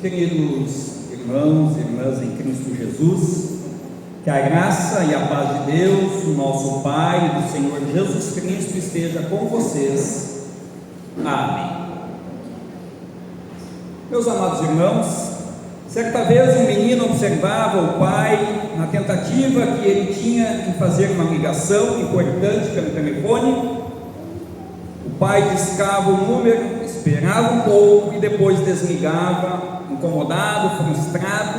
Queridos irmãos e irmãs em Cristo Jesus, que a graça e a paz de Deus, o nosso Pai e do Senhor Jesus Cristo esteja com vocês. Amém. Meus amados irmãos, certa vez um menino observava o pai na tentativa que ele tinha em fazer uma ligação importante pelo telefone. O pai discava o número, esperava um pouco e depois desligava, incomodado, frustrado,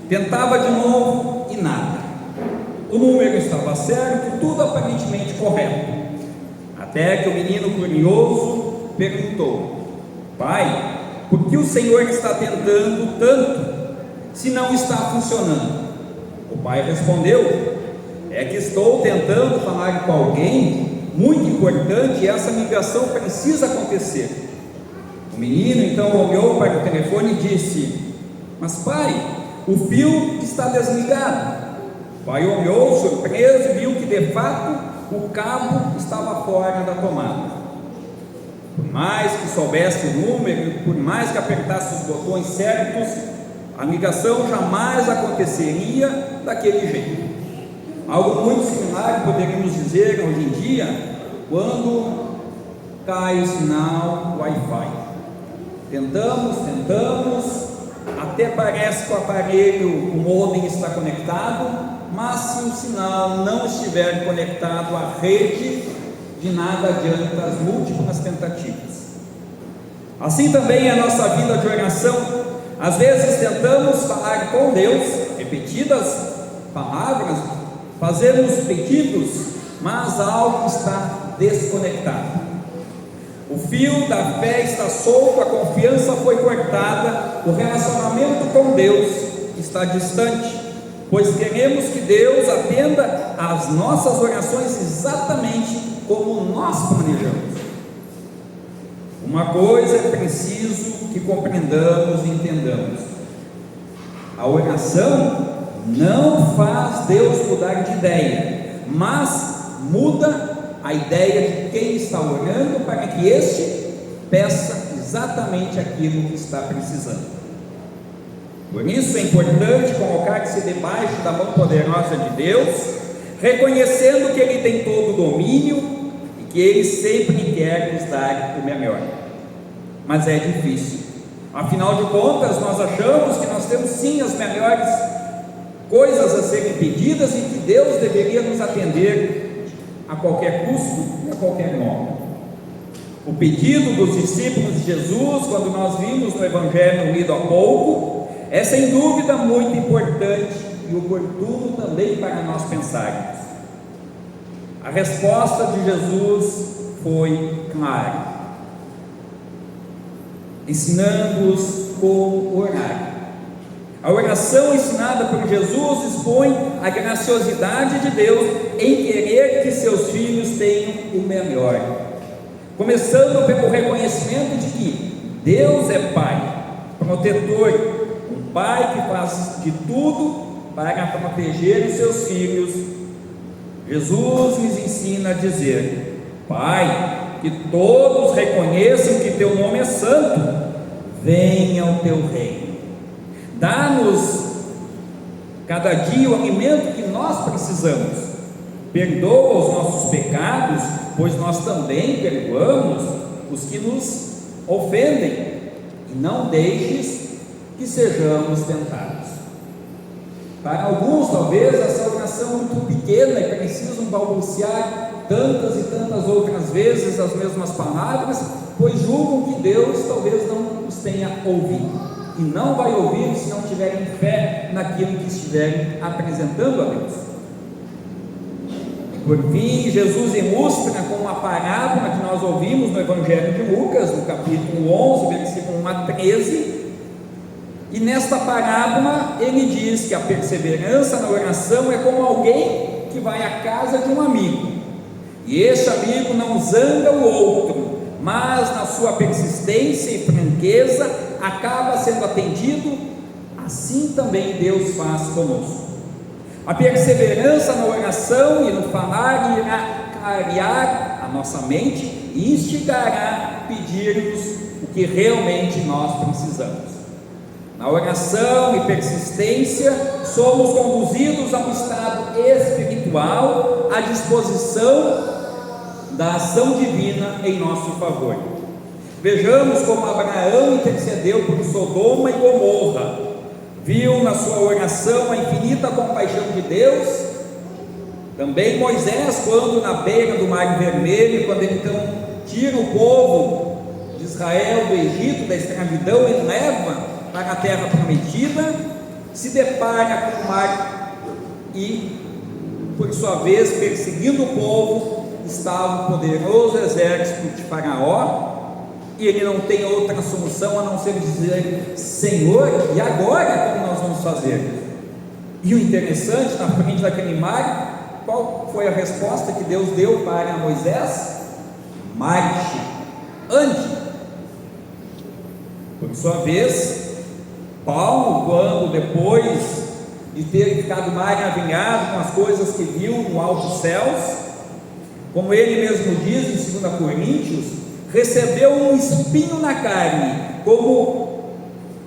tentava de novo e nada. O número estava certo, tudo aparentemente correto, até que o menino curioso perguntou: pai, por que o Senhor está tentando tanto, se não está funcionando? O pai respondeu: é que estou tentando falar com alguém muito importante e essa ligação precisa acontecer. O menino então olhou para o telefone e disse: mas pai, o fio está desligado. O pai olhou surpreso e viu que de fato o cabo estava fora da tomada. Por mais que soubesse o número, por mais que apertasse os botões certos, a ligação jamais aconteceria daquele jeito. Algo muito similar poderíamos dizer hoje em dia, quando cai o sinal Wi-Fi. Tentamos, até parece que o aparelho, o modem está conectado, mas se o sinal não estiver conectado à rede, de nada adianta as múltiplas tentativas. Assim também é a nossa vida de oração. Às vezes tentamos falar com Deus, repetidas palavras, fazemos pedidos, mas algo está desconectado. O fio da fé está solto, a confiança foi cortada, o relacionamento com Deus está distante, pois queremos que Deus atenda às nossas orações exatamente como nós planejamos. Uma coisa é preciso que compreendamos e entendamos: a oração não faz Deus mudar de ideia, mas muda a ideia de quem está orando para que este peça exatamente aquilo que está precisando. Por isso é importante colocar-se debaixo da mão poderosa de Deus, reconhecendo que Ele tem todo o domínio e que Ele sempre quer nos dar o melhor. Mas é difícil. Afinal de contas, nós achamos que nós temos sim as melhores coisas a serem pedidas e que Deus deveria nos atender a qualquer custo e a qualquer modo. O pedido dos discípulos de Jesus, quando nós vimos no Evangelho lido há pouco, é sem dúvida muito importante e oportuno também para nós pensarmos. A resposta de Jesus foi clara, ensinando-os como orar. A oração ensinada por Jesus expõe a graciosidade de Deus em querer que seus filhos tenham o melhor, começando pelo reconhecimento de que Deus é Pai, protetor, um Pai que faz de tudo para proteger os seus filhos. Jesus nos ensina a dizer: Pai, que todos reconheçam que Teu nome é santo, venha o Teu reino. Dá-nos cada dia o alimento que nós precisamos. Perdoa os nossos pecados, pois nós também perdoamos os que nos ofendem, e não deixes que sejamos tentados. Para alguns, talvez, essa oração é muito pequena e precisam balbuciar tantas e tantas outras vezes as mesmas palavras, pois julgam que Deus talvez não os tenha ouvido. E não vai ouvir se não tiverem fé naquilo que estiverem apresentando a Deus. E por fim, Jesus ilustra com uma parábola que nós ouvimos no Evangelho de Lucas, no capítulo 11, versículo 1 a 13. E nesta parábola ele diz que a perseverança na oração é como alguém que vai à casa de um amigo, e esse amigo não zanga o outro, mas na sua persistência e franqueza acaba sendo atendido. Assim também Deus faz conosco. A perseverança na oração e no falar irá clarear a nossa mente e instigará a pedir-nos o que realmente nós precisamos. Na oração e persistência, somos conduzidos a um estado espiritual à disposição da ação divina em nosso favor. Vejamos como Abraão intercedeu por Sodoma e Gomorra, viu na sua oração a infinita compaixão de Deus. Também Moisés, quando na beira do Mar Vermelho, quando ele então tira o povo de Israel do Egito, da escravidão, e leva para a terra prometida, se depara com o mar e, por sua vez, perseguindo o povo, estava o poderoso exército de Faraó, e ele não tem outra solução a não ser dizer: Senhor, e agora como nós vamos fazer? E o interessante, na frente daquele mar, qual foi a resposta que Deus deu para Moisés? Marche, ande. Por sua vez, Paulo, quando depois de ter ficado maravilhado com as coisas que viu no alto céus, como ele mesmo diz em 2 Coríntios, recebeu um espinho na carne, como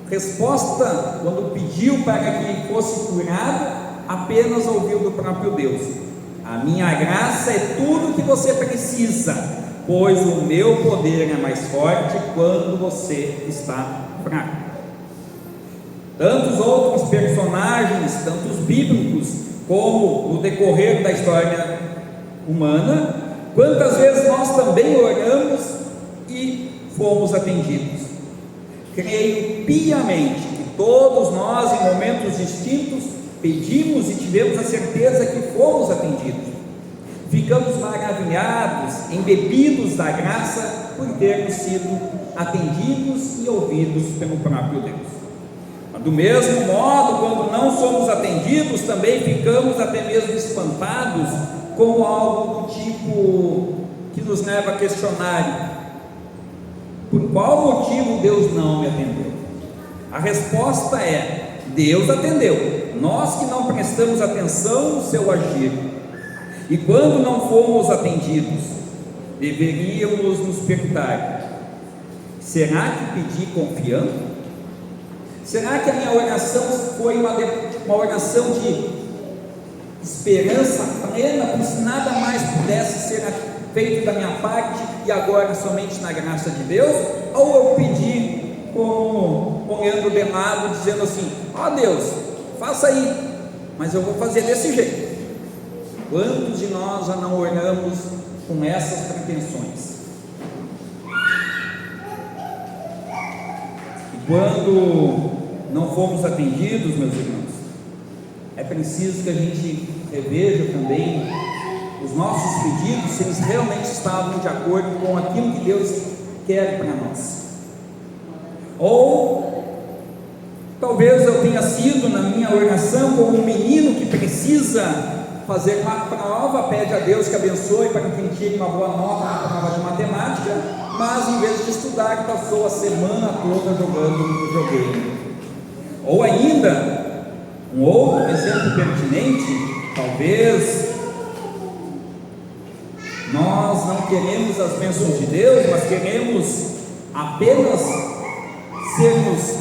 resposta, quando pediu para que fosse curado, apenas ouviu do próprio Deus: a minha graça é tudo que você precisa, pois o meu poder é mais forte quando você está fraco. Tantos outros personagens, tantos bíblicos, como no decorrer da história humana, quantas vezes nós também oramos e fomos atendidos. Creio piamente que todos nós, em momentos distintos, pedimos e tivemos a certeza que fomos atendidos. Ficamos maravilhados, embebidos da graça, por termos sido atendidos e ouvidos pelo próprio Deus. Do mesmo modo, quando não somos atendidos, também ficamos até mesmo espantados com algo do tipo que nos leva a questionar: por qual motivo Deus não me atendeu? A resposta é: Deus atendeu, nós que não prestamos atenção no seu agir. E quando não fomos atendidos, deveríamos nos perguntar: será que pedi confiando? Será que a minha oração foi uma oração de esperança plena, como se nada mais pudesse ser feito da minha parte e agora somente na graça de Deus? Ou eu pedi como olhando de lado, dizendo assim: ó Deus, faça aí, mas eu vou fazer desse jeito? Quantos de nós já não oramos com essas pretensões? Quando não fomos atendidos, meus irmãos, é preciso que a gente reveja também os nossos pedidos, se eles realmente estavam de acordo com aquilo que Deus quer para nós. Ou talvez eu tenha sido na minha oração como um menino que precisa fazer uma prova, pede a Deus que abençoe para que ele tire uma boa nota na prova de matemática, mas em vez de estudar, passou a semana toda jogando no videogame. Ou ainda, um outro exemplo pertinente, talvez nós não queremos as bênçãos de Deus, mas queremos apenas sermos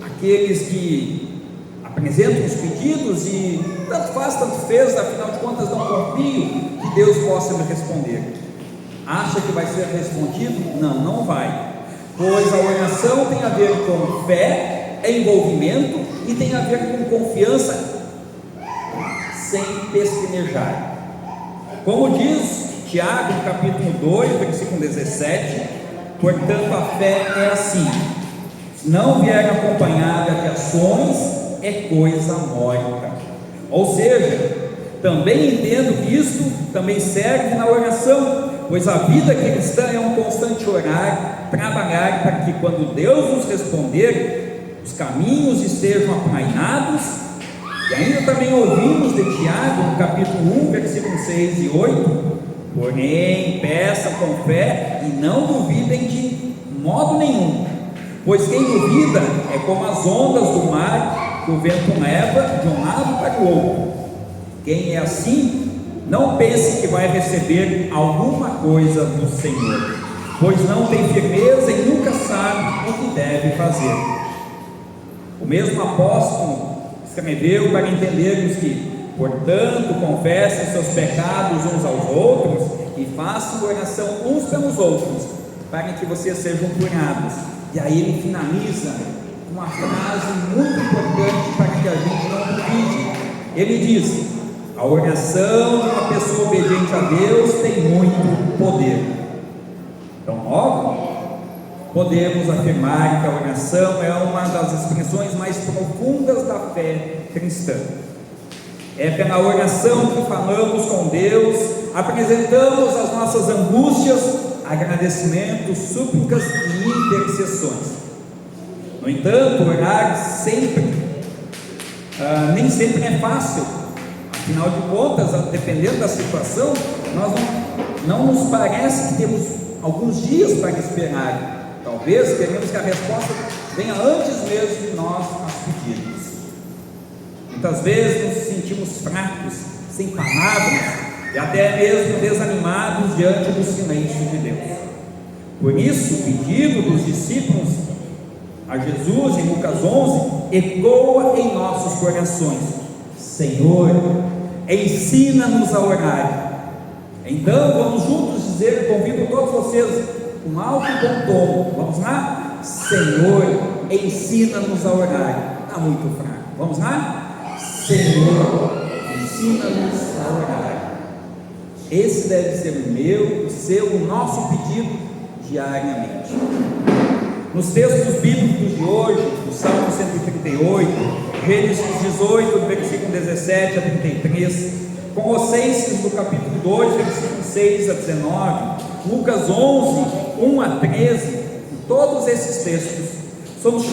aqueles que apresentam os pedidos e tanto faz, tanto fez, afinal de contas não confio que Deus possa me responder. Acha que vai ser respondido? Não, não vai, pois a oração tem a ver com fé, envolvimento, e tem a ver com confiança sem pestanejar. Como diz Tiago, no capítulo 2, versículo 17, portanto a fé é assim: se não vier acompanhada de ações, é coisa morta. Ou seja, também entendo que isso também serve na oração, pois a vida cristã é um constante orar, trabalhar para que quando Deus nos responder, os caminhos estejam aplainados. E ainda também ouvimos de Tiago, no capítulo 1, versículos 6 e 8: porém, peçam com fé e não duvidem de modo nenhum, pois quem duvida é como as ondas do mar que o vento leva de um lado para o outro. Quem é assim, não pense que vai receber alguma coisa do Senhor, pois não tem firmeza e nunca sabe o que deve fazer. O mesmo apóstolo escreveu para entendermos que, portanto, confessem seus pecados uns aos outros e façam oração uns pelos outros, para que vocês sejam curados. E aí ele finaliza com uma frase muito importante para que a gente não duvide. Ele diz: a oração de uma pessoa obediente a Deus tem muito poder. Então, logo, podemos afirmar que a oração é uma das expressões mais profundas da fé cristã. É pela oração que falamos com Deus, apresentamos as nossas angústias, agradecimentos, súplicas e intercessões. No entanto, orar nem sempre é fácil. Afinal de contas, dependendo da situação, nós não nos parece que temos alguns dias para esperar. Talvez queremos que a resposta venha antes mesmo de nós as pedirmos. Muitas vezes nos sentimos fracos, sem palavras e até mesmo desanimados diante do silêncio de Deus. Por isso, o pedido dos discípulos a Jesus em Lucas 11 ecoa em nossos corações: Senhor, ensina-nos a orar. Então vamos juntos dizer, convido todos vocês com alto e bom tom, vamos lá? Senhor, ensina-nos a orar. Está muito fraco, vamos lá? Senhor, ensina-nos a orar. Esse deve ser o meu, o seu, o nosso pedido diariamente. Nos textos bíblicos de hoje, do Salmo 138, Gênesis 18, do versículo 17 a 33, Colossenses do capítulo 2, versículo 6 a 19, Lucas 11, 1 a 13, em todos esses textos, somos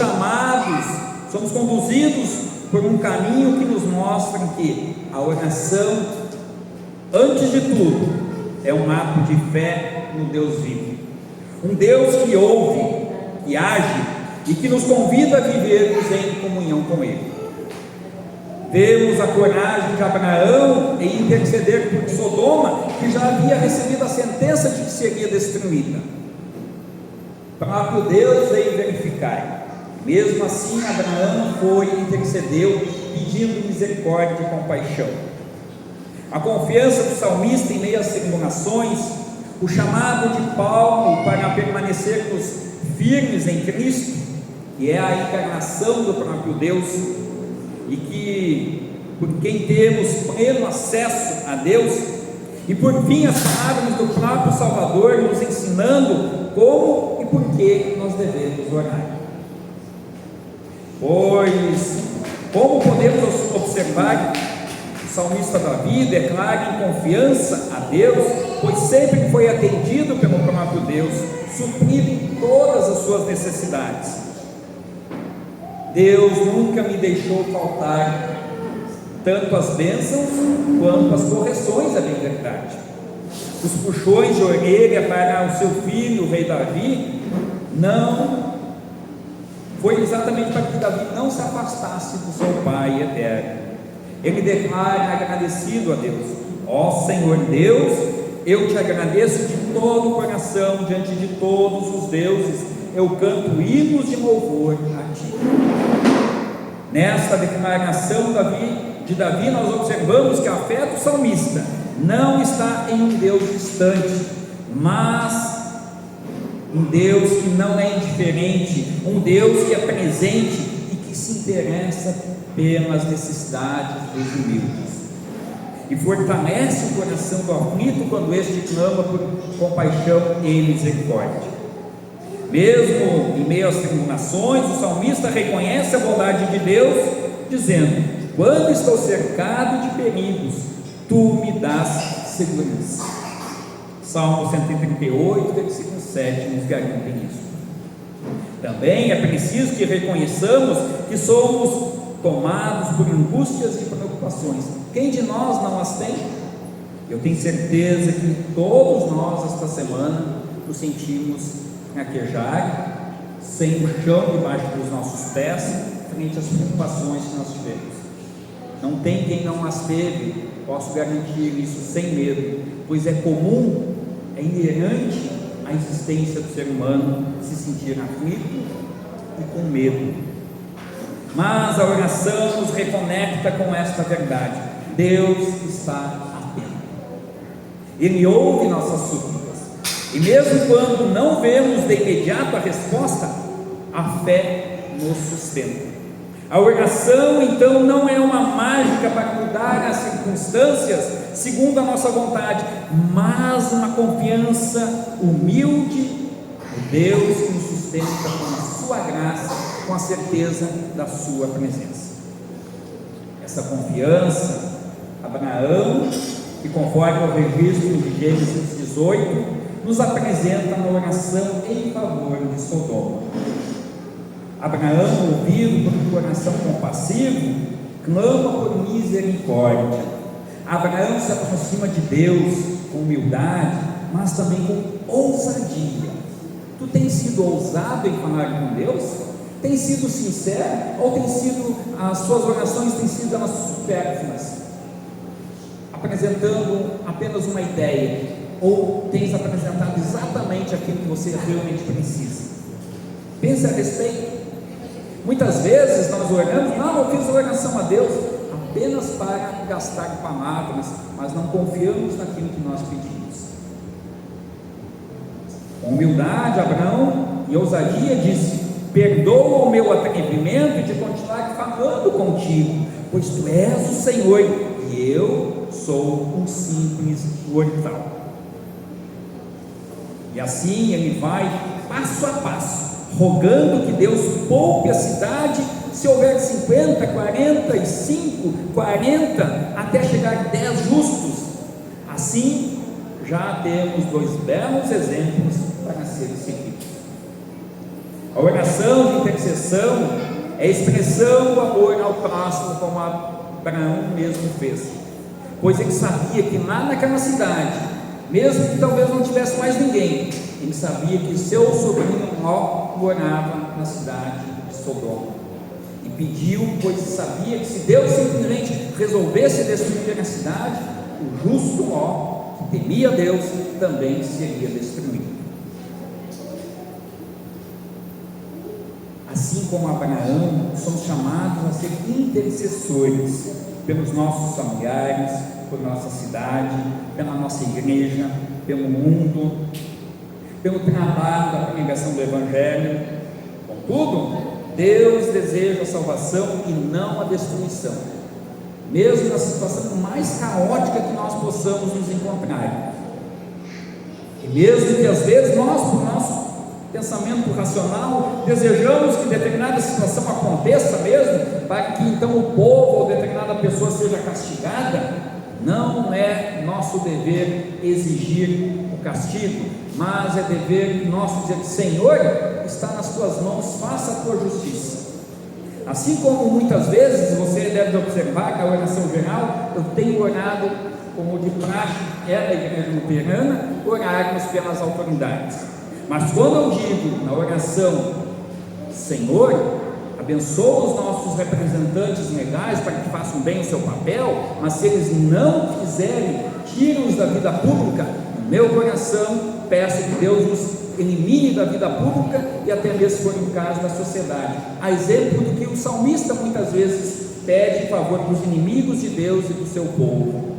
conduzidos por um caminho que nos mostra que a oração, antes de tudo, é um ato de fé no Deus vivo, um Deus que ouve, que age e que nos convida a vivermos em comunhão com Ele. Vemos a coragem de Abraão em interceder por Sodoma, que já havia recebido a sentença de que seria destruída. O próprio Deus veio verificar. Mesmo assim, Abraão foi e intercedeu, pedindo misericórdia e compaixão. A confiança do salmista em meio às tribulações, o chamado de Paulo para permanecermos firmes em Cristo, que é a encarnação do próprio Deus, e que por quem temos pleno acesso a Deus, e por fim as palavras do próprio Salvador nos ensinando como e por que nós devemos orar. Pois, como podemos observar, o salmista Davi declara em confiança a Deus, pois sempre foi atendido pelo próprio Deus, suprido em todas as suas necessidades. Deus nunca me deixou faltar tanto as bênçãos quanto as correções, é bem verdade. Os puxões de orelha para o seu filho, o rei Davi, não foi exatamente para que Davi não se afastasse do seu pai eterno. Ele declara agradecido a Deus: ó Senhor Deus, eu te agradeço de todo o coração, diante de todos os deuses, eu canto hinos de louvor a ti. Nesta declaração de Davi, nós observamos que a fé do salmista não está em um Deus distante, mas um Deus que não é indiferente, um Deus que é presente e que se interessa pelas necessidades dos humildes, e fortalece o coração do aflito quando este clama por compaixão e misericórdia. Mesmo em meio às tribulações, o salmista reconhece a bondade de Deus, dizendo: quando estou cercado de perigos, tu me dás segurança. Salmo 138, versículo 7 nos garante isso. Também é preciso que reconheçamos que somos tomados por angústias e preocupações. Quem de nós não as tem? Eu tenho certeza que todos nós esta semana nos sentimos fraquejar, sem o chão debaixo dos nossos pés, frente às preocupações que nós tivemos. Não tem quem não as teve, posso garantir isso sem medo, pois é comum, é inerente à existência do ser humano se sentir aflito e com medo. mas a oração nos reconecta com esta verdade: Deus está atento, Ele ouve nossas súplicas, e mesmo quando não vemos de imediato a resposta, a fé nos sustenta. A oração então não é uma mágica para mudar as circunstâncias segundo a nossa vontade, mas uma confiança humilde no Deus que nos sustenta com a sua graça, com a certeza da sua presença. Essa confiança, Abraão, que conforme o registro de Gênesis 18, nos apresenta na oração em favor de Sodoma. Abraão, movido por um coração compassivo, clama por misericórdia. Abraão se aproxima de Deus com humildade, mas também com ousadia. Tu tens sido ousado em falar com Deus? Tem sido sincero? Ou tem sido, as suas orações têm sido elas supérfluas, apresentando apenas uma ideia? Ou tens apresentado exatamente aquilo que você realmente precisa? Pense a respeito. Muitas vezes nós oramos: não, eu fiz oração a Deus apenas para gastar palavras, mas não confiamos naquilo que nós pedimos. Com humildade, Abraão e ousadia disse: perdoa o meu atrevimento de continuar falando contigo, pois tu és o Senhor e eu sou um simples mortal. E assim ele vai passo a passo, rogando que Deus poupe a cidade, se houver 50, 45, 40, até chegar a 10 justos. Assim, já temos 2 belos exemplos para serem seguidos. A oração de intercessão é a expressão do amor ao próximo, como Abraão mesmo fez, pois ele sabia que lá naquela cidade, mesmo que talvez não tivesse mais ninguém, ele sabia que seu sobrinho Ló morava na cidade de Sodoma, e pediu, pois sabia que se Deus simplesmente resolvesse destruir a cidade, o justo Ló, que temia Deus, também seria destruído. Assim como Abraão, somos chamados a ser intercessores pelos nossos familiares, por nossa cidade, pela nossa igreja, pelo mundo, pelo trabalho da pregação do Evangelho. Contudo, Deus deseja a salvação e não a destruição, mesmo na situação mais caótica que nós possamos nos encontrar. E mesmo que às vezes nós, por nosso pensamento racional, desejamos que determinada situação aconteça mesmo, para que então o povo ou determinada pessoa seja castigada, não é nosso dever exigir o castigo, mas é dever nosso dizer: Senhor, está nas tuas mãos, faça a tua justiça. Assim como muitas vezes você deve observar que a oração geral, eu tenho orado, como de praxe é da igreja luterana, orarmos pelas autoridades. Mas quando eu digo na oração: Senhor, abençoa os nossos representantes legais para que façam bem o seu papel, mas se eles não fizerem, tira-os da vida pública, no meu coração peço que Deus nos elimine da vida pública e até mesmo se for um caso da sociedade, a exemplo do que o salmista muitas vezes pede em favor dos inimigos de Deus e do seu povo.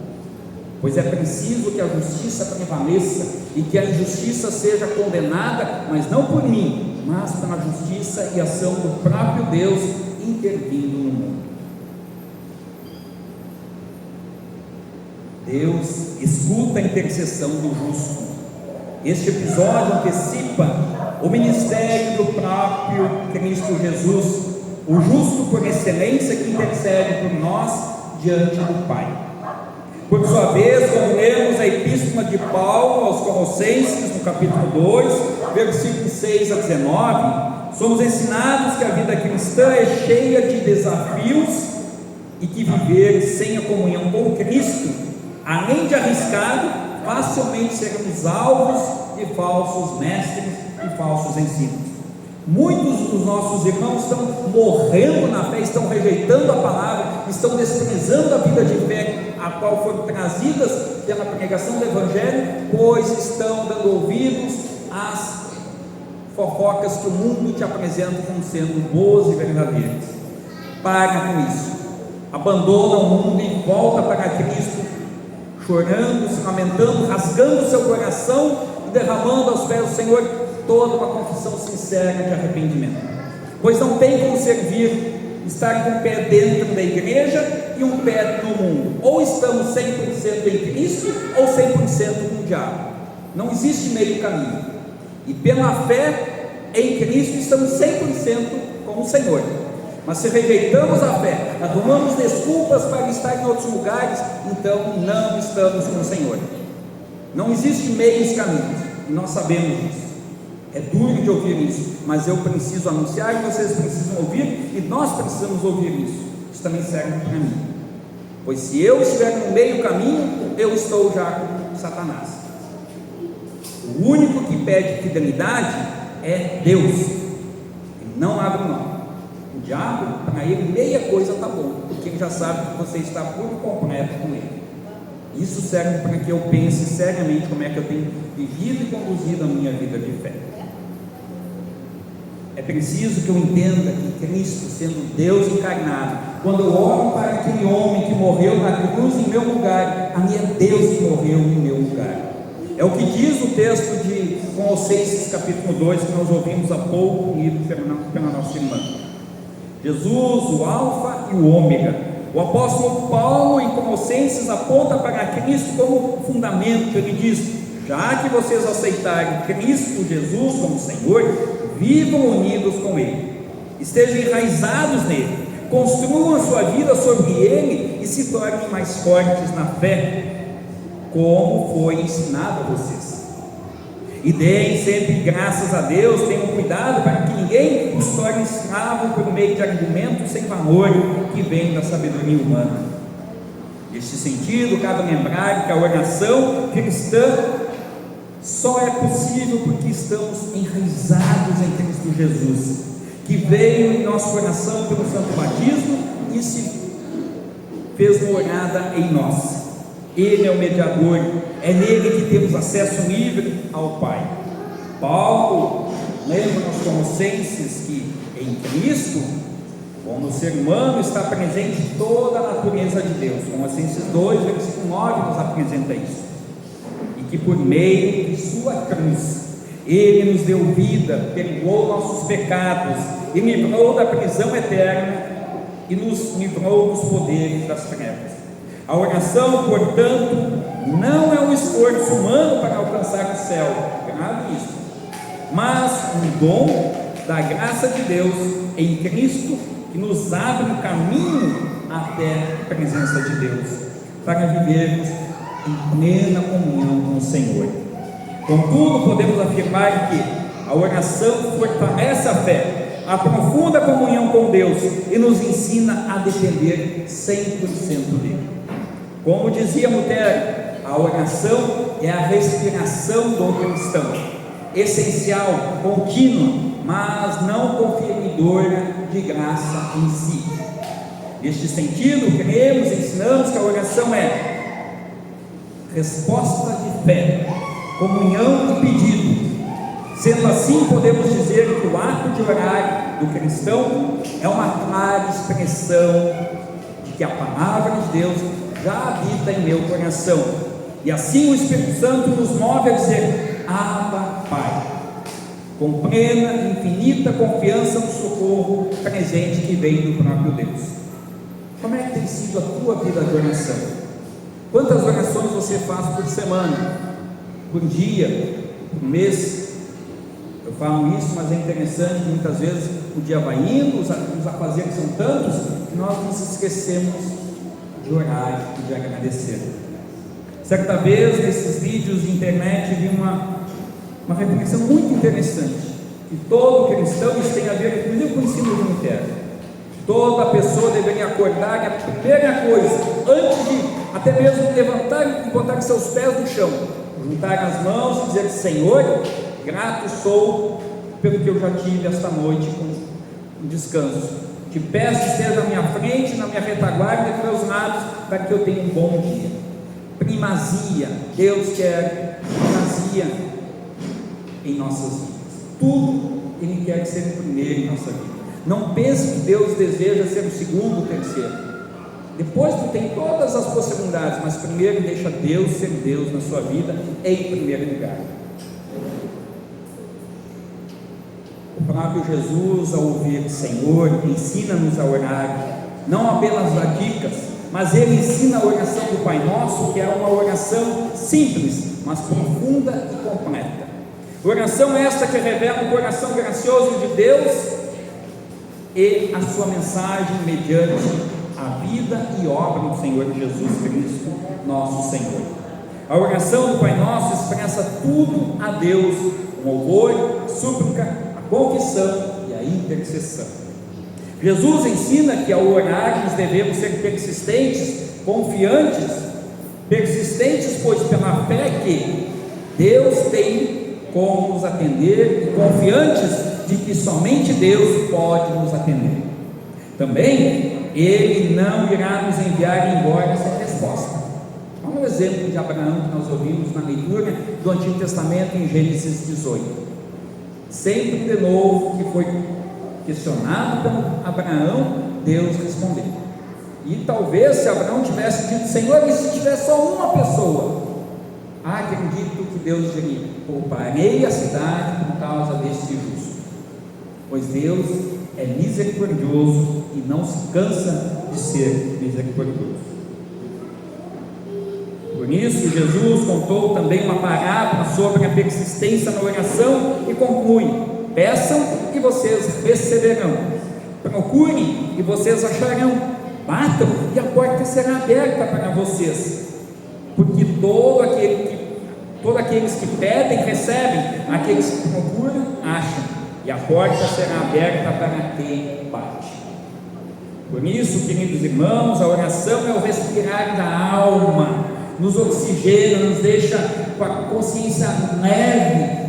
Pois é preciso que a justiça prevaleça e que a injustiça seja condenada, mas não por mim, mas pela justiça e ação do próprio Deus intervindo no mundo. Deus escuta a intercessão do justo. Este episódio antecipa o ministério do próprio Cristo Jesus, o justo por excelência que intercede por nós diante do Pai. Por sua vez, quando lemos a epístola de Paulo aos Colossenses, no capítulo 2, versículos 6 a 19, somos ensinados que a vida cristã é cheia de desafios e que viver sem a comunhão com Cristo, além de arriscado, facilmente seremos alvos de falsos mestres e falsos ensinos. Muitos dos nossos irmãos estão morrendo na fé, estão rejeitando a palavra, estão desprezando a vida de fé a qual foram trazidas pela pregação do Evangelho, pois estão dando ouvidos às fofocas que o mundo te apresenta como sendo boas e verdadeiras. Para com isso, abandona o mundo e volta para Cristo, chorando, se lamentando, rasgando seu coração e derramando aos pés do Senhor toda uma confissão sincera de arrependimento. Pois não tem como servir, estar com um pé dentro da igreja e um pé no mundo. Ou estamos 100% em Cristo ou 100% com o diabo. Não existe meio caminho. E pela fé em Cristo estamos 100% com o Senhor. Mas se rejeitamos a fé, arrumamos desculpas para estar em outros lugares, então não estamos com o Senhor. Não existe meios caminhos, e nós sabemos disso. É duro de ouvir isso, mas eu preciso anunciar e vocês precisam ouvir, e nós precisamos ouvir isso. Isso também serve para mim. Pois se eu estiver no meio caminho, eu estou já com Satanás. O único que pede fidelidade é Deus. Ele não abre mão. O diabo, para ele, meia coisa está bom, porque ele já sabe que você está por completo com ele. Isso serve para que eu pense seriamente como é que eu tenho vivido e conduzido a minha vida de fé. É preciso que eu entenda que Cristo, sendo Deus encarnado, quando eu olho para aquele homem que morreu na cruz em meu lugar, a mim é Deus que morreu em meu lugar. É o que diz o texto de Colossenses capítulo 2, que nós ouvimos há pouco, lido pela nossa irmã. Jesus, o Alfa e o Ômega. O apóstolo Paulo em Colossenses aponta para Cristo como fundamento. Ele diz: já que vocês aceitarem Cristo Jesus como Senhor, vivam unidos com Ele, estejam enraizados nele, construam a sua vida sobre Ele e se tornem mais fortes na fé, como foi ensinado a vocês. E deem sempre graças a Deus, tenham cuidado para que ninguém os torne escravo por meio de argumentos sem valor que vêm da sabedoria humana. Neste sentido, cabe lembrar que a oração cristã só é possível porque estamos enraizados em Cristo Jesus, que veio em nosso coração pelo santo batismo e se fez morada em nós. Ele é o mediador, é nele que temos acesso livre ao Pai. Paulo lembra aos Colossenses que em Cristo, como o ser humano, está presente toda a natureza de Deus. Colossenses 2, versículo 9 nos apresenta isso. E que por meio de sua cruz, Ele nos deu vida, perdoou nossos pecados e livrou da prisão eterna e nos livrou dos poderes das trevas. A oração, portanto, não é um esforço humano para alcançar o céu, grave isso, mas um dom da graça de Deus em Cristo, que nos abre o caminho até a presença de Deus, para vivermos em plena comunhão com o Senhor. Contudo, podemos afirmar que a oração fortalece a fé, aprofunda a comunhão com Deus e nos ensina a depender 100% dele. Como dizia Lutero, a oração é a respiração do cristão, essencial, contínua, mas não conferidora de graça em si. Neste sentido, cremos e ensinamos que a oração é resposta de fé, comunhão e pedido. Sendo assim, podemos dizer que o ato de orar do cristão é uma clara expressão de que a palavra de Deus já habita em meu coração, e assim o Espírito Santo nos move a dizer: Abba, Pai, com plena e infinita confiança no socorro presente que vem do próprio Deus. Como é que tem sido a tua vida de oração? Quantas orações você faz por semana, por dia, por mês? Eu falo isso, mas é interessante que muitas vezes o dia vai indo, os afazeres são tantos, que nós nos esquecemos de orar e de agradecer. Certa vez, nesses vídeos de internet, vi uma reflexão muito interessante, que todo cristão, isso tem a ver inclusive com o ensino do Lutero. Toda pessoa deveria acordar e a primeira coisa, antes de até mesmo levantar e botar seus pés no chão, juntar as mãos e dizer: Senhor, grato sou pelo que eu já tive esta noite com descanso. Te peço que esteja na minha frente, na minha retaguarda e dos meus lados, para que eu tenha um bom dia. Primazia, Deus quer primazia em nossas vidas. Tudo Ele quer ser primeiro em nossa vida. Não pense que Deus deseja ser o segundo ou terceiro. Depois tu tem todas as possibilidades, mas primeiro deixa Deus ser Deus na sua vida em primeiro lugar. O próprio Jesus, ao ouvir: Senhor, ensina-nos a orar, não apenas dá dicas, mas ele ensina a oração do Pai Nosso, que é uma oração simples, mas profunda e completa. Oração esta que revela o coração gracioso de Deus e a sua mensagem mediante a vida e obra do Senhor Jesus Cristo, nosso Senhor. A oração do Pai Nosso expressa tudo a Deus, com louvor, súplica, a confissão e a intercessão. Jesus ensina que ao orar nós devemos ser persistentes, confiantes, pois pela fé que Deus tem como nos atender e confiantes de que somente Deus pode nos atender. Também Ele não irá nos enviar embora sem resposta. Olha o exemplo de Abraão que nós ouvimos na leitura do Antigo Testamento em Gênesis 18. Sempre de novo que foi questionado por Abraão, Deus respondeu. E talvez se Abraão tivesse dito: Senhor, e se tiver só uma pessoa? Acredito que Deus diria: pouparei a cidade por causa deste justo, pois Deus é misericordioso e não se cansa de ser misericordioso. Por isso Jesus contou também uma parábola sobre a persistência na oração e conclui: peçam e vocês receberão, procurem e vocês acharão, batam e a porta será aberta para vocês, porque todos aqueles que pedem recebem, aqueles que procuram acham, e a porta será aberta para quem bate. Por isso, queridos irmãos, a oração é o respirar da alma, nos oxigena, nos deixa com a consciência leve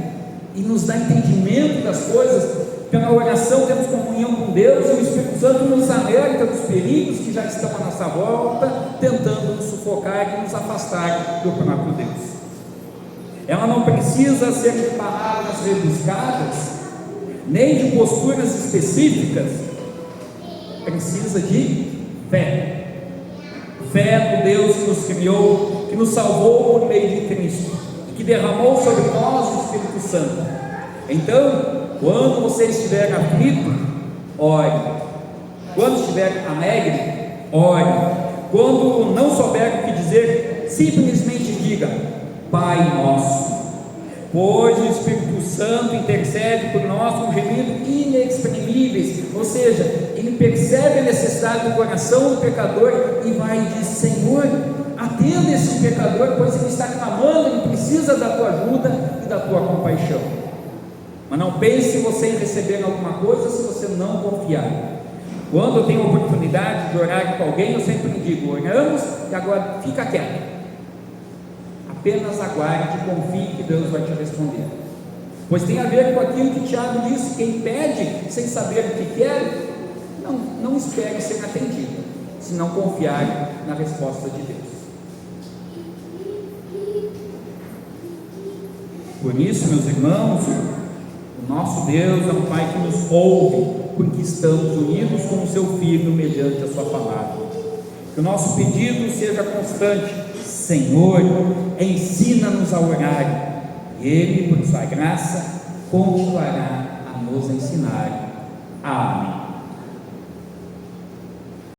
e nos dá entendimento das coisas. Pela oração temos comunhão com Deus, e o Espírito Santo nos alerta dos perigos que já estão à nossa volta, tentando nos sufocar e nos afastar do próprio Deus. Ela não precisa ser de palavras rebuscadas, nem de posturas específicas, precisa de fé. Fé no Deus que nos criou, que nos salvou por meio de Cristo, que derramou sobre nós o Espírito Santo. Então, quando você estiver aflito, ore. Quando estiver alegre, ore. Quando não souber o que dizer, simplesmente diga: Pai Nosso. Pois o Espírito Santo intercede por nós com gemidos inexprimíveis, ou seja, ele percebe a necessidade do coração do pecador e vai e diz: Senhor, atenda esse pecador, pois ele está clamando, ele precisa da tua ajuda e da tua compaixão. Mas não pense você em receber alguma coisa se você não confiar. Quando eu tenho a oportunidade de orar com alguém, eu sempre digo: oramos e agora fica quieto. Apenas aguarde e confie que Deus vai te responder, pois tem a ver com aquilo que Tiago disse: quem pede sem saber o que quer, não espere ser atendido, se não confiar na resposta de Deus. Por isso, meus irmãos, o nosso Deus é um Pai que nos ouve, porque estamos unidos com o seu Filho mediante a sua palavra. Que o nosso pedido seja constante: Senhor, ensina-nos a orar, e Ele, por sua graça, continuará a nos ensinar. Amém.